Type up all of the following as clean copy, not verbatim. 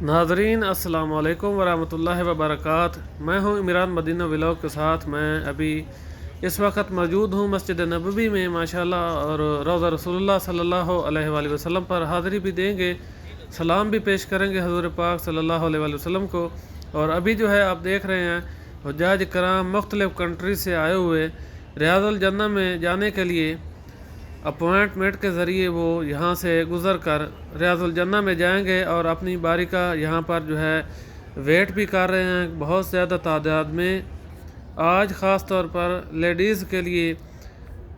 नाज़रीन अस्सलाम वालेकुम वरहमतुल्लाहि वबरकातुहू। मैं हूँ इमरान मदीना व्लॉग के साथ। मैं अभी इस वक्त मौजूद हूँ मस्जिद नबवी में माशाल्लाह, और रोज़ा रसूलुल्लाह सल्लल्लाहु अलैहि वसल्लम पर हाज़िरी भी देंगे, सलाम भी पेश करेंगे हज़ूर पाक सल्लल्लाहु अलैहि वसल्लम को। और अभी जो है आप देख रहे हैं हुज्जाज कराम मुख्तलिफ़ कंट्री से आए हुए रियाज़ुल जन्नह में जाने के लिए अपॉइंटमेंट के ज़रिए वो यहाँ से गुज़र कर रियाज़ुल जन्नह में जाएंगे और अपनी बारी का यहाँ पर जो है वेट भी कर रहे हैं बहुत ज़्यादा तादाद में। आज ख़ास तौर पर लेडीज़ के लिए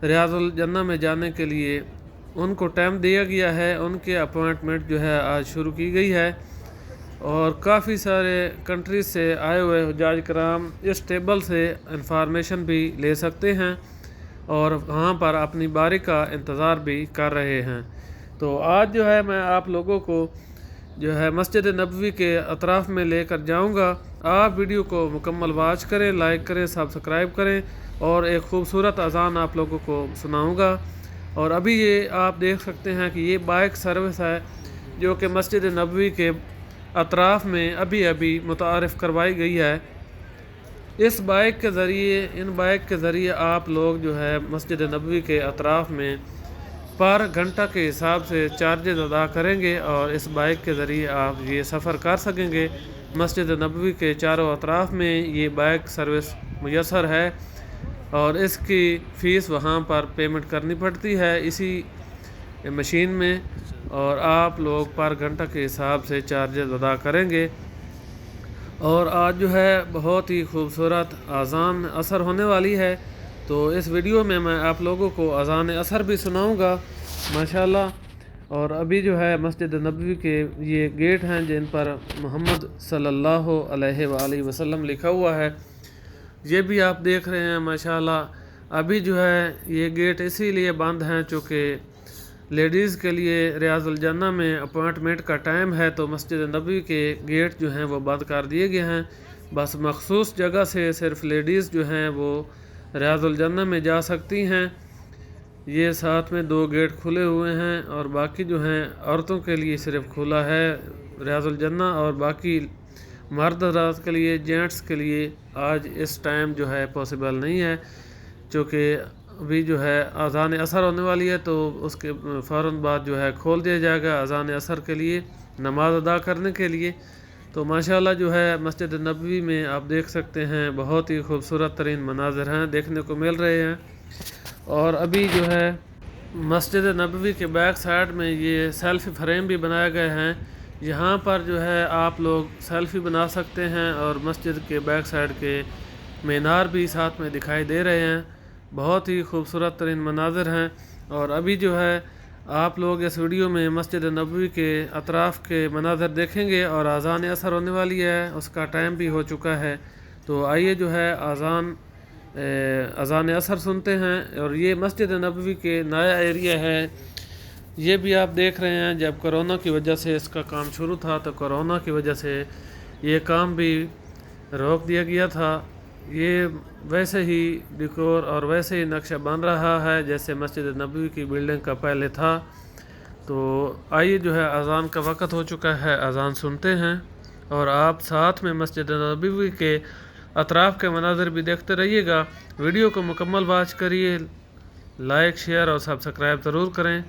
रियाज़ुल जन्नह में जाने के लिए उनको टाइम दिया गया है, उनके अपॉइंटमेंट जो है आज शुरू की गई है। और काफ़ी सारे कंट्री से आए हुए हुज्जाज कराम इस टेबल से इंफॉर्मेशन भी ले सकते हैं और वहाँ पर अपनी बारी का इंतज़ार भी कर रहे हैं। तो आज जो है मैं आप लोगों को जो है मस्जिद नबवी के अतराफ़ में लेकर जाऊँगा। आप वीडियो को मुकम्मल वॉच करें, लाइक करें, सब्सक्राइब करें और एक ख़ूबसूरत अज़ान आप लोगों को सुनाऊँगा। और अभी ये आप देख सकते हैं कि ये बाइक सर्विस है जो कि मस्जिद नबवी के अतराफ़ में अभी अभी मुतारिफ़ करवाई गई है। इस बाइक के ज़रिए इन बाइक के ज़रिए आप लोग जो है मस्जिद नबवी के अतराफ़ में पर घंटा के हिसाब से चार्जेस अदा करेंगे और इस बाइक के ज़रिए आप ये सफ़र कर सकेंगे। मस्जिद नबवी के चारों अतराफ़ में ये बाइक सर्विस मुयस्सर है और इसकी फ़ीस वहाँ पर पेमेंट करनी पड़ती है इसी मशीन में, और आप लोग पर घंटा के हिसाब से चार्जेस अदा करेंगे। और आज जो है बहुत ही खूबसूरत अज़ान असर होने वाली है, तो इस वीडियो में मैं आप लोगों को अज़ान असर भी सुनाऊंगा माशाल्लाह। और अभी जो है मस्जिद नबवी के ये गेट हैं जिन पर मोहम्मद सल्लल्लाहु अलैहि वसल्लम लिखा हुआ है, ये भी आप देख रहे हैं माशाल्लाह। अभी जो है ये गेट इसीलिए बंद हैं चूँकि लेडीज़ के लिए रियाज़ुल जन्नह में अपॉइंटमेंट का टाइम है, तो मस्जिद नबवी के गेट जो हैं वो बंद कर दिए गए हैं। बस मखसूस जगह से सिर्फ लेडीज़ जो हैं वो रियाज़ुल जन्नह में जा सकती हैं। ये साथ में दो गेट खुले हुए हैं और बाकी जो हैं औरतों के लिए सिर्फ खुला है रियाज़ुल जन्नह, और बाकी मर्द हज़रात के लिए, जेंट्स के लिए आज इस टाइम जो है पॉसिबल नहीं है, क्योंकि अभी जो है अज़ान असर होने वाली है तो उसके फ़ौरन बाद जो है खोल दिया जाएगा अज़ान असर के लिए, नमाज़ अदा करने के लिए। तो माशाल्लाह जो है मस्जिद नबवी में आप देख सकते हैं बहुत ही खूबसूरत तरीन मनाज़र हैं देखने को मिल रहे हैं। और अभी जो है मस्जिद नबवी के बैक साइड में ये सेल्फ़ी फ्रेम भी बनाए गए हैं, यहाँ पर जो है आप लोग सेल्फ़ी बना सकते हैं और मस्जिद के बैक साइड के मीनार भी साथ में दिखाई दे रहे हैं। बहुत ही खूबसूरत तरीन मनाज़र हैं। और अभी जो है आप लोग इस वीडियो में मस्जिद नबवी के अतराफ़ के मनाज़र देखेंगे और अज़ान असर होने वाली है, उसका टाइम भी हो चुका है। तो आइए जो है अज़ान असर सुनते हैं। और ये मस्जिद नबवी के नया एरिया है, ये भी आप देख रहे हैं। जब कोरोना की वजह से इसका काम शुरू था तो कोरोना की वजह से ये काम भी रोक दिया गया था। ये वैसे ही डेकोर और वैसे ही नक्शा बन रहा है जैसे मस्जिद नबवी की बिल्डिंग का पहले था। तो आइए जो है अज़ान का वक़्त हो चुका है, अज़ान सुनते हैं और आप साथ में मस्जिद नबवी के अतराफ़ के मनाज़र भी देखते रहिएगा। वीडियो को मुकम्मल वॉच करिए, लाइक, शेयर और सब्सक्राइब ज़रूर करें।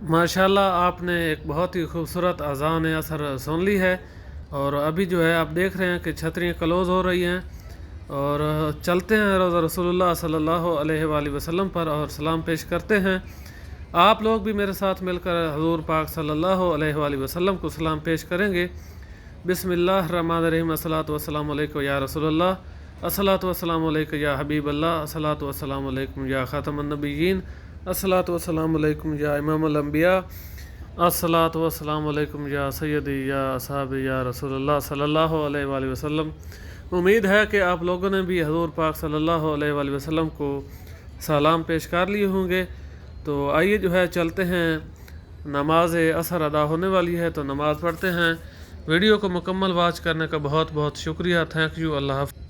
माशाल्लाह आपने एक बहुत ही खूबसूरत अज़ान असर सुन ली है। और अभी जो है आप देख रहे हैं कि छतरियाँ क्लोज़ हो रही हैं और चलते हैं रोज़ा रसूलुल्लाह सल्लल्लाहु अलैहि वसल्लम पर और सलाम पेश करते हैं। आप लोग भी मेरे साथ मिलकर हुज़ूर पाक सल्लल्लाहु अलैहि वसल्लम को सलाम पेश करेंगे। बिस्मिल्लाहिर्रहमानिर्रहीम। अस्सलातु वस्सलामु अलैका या रसूलल्लाह, अस्सलातु वस्सलामु अलैका या हबीबल्लाह, अस्सलातु वस्सलामु अलैकुम या खातमुन नबिय्यीन, अस्सलातु वस्सलामु अलैकुम या इमामुल अंबिया, अस्सलातु वस्सलामु अलैकुम या सय्यदी या असहाबी या रसूलुल्लाह सल्लल्लाहु अलैहि वसल्लम। उम्मीद है कि आप लोगों ने भी हुज़ूर पाक सल्लल्लाहु अलैहि वसल्लम को सलाम पेश कर लिए होंगे। तो आइए जो है चलते हैं, नमाज असर अदा होने वाली है तो नमाज़ पढ़ते हैं। वीडियो को मुकम्मल वॉच करने का बहुत बहुत शुक्रिया। Thank you. अल्लाह हाफ़िज़।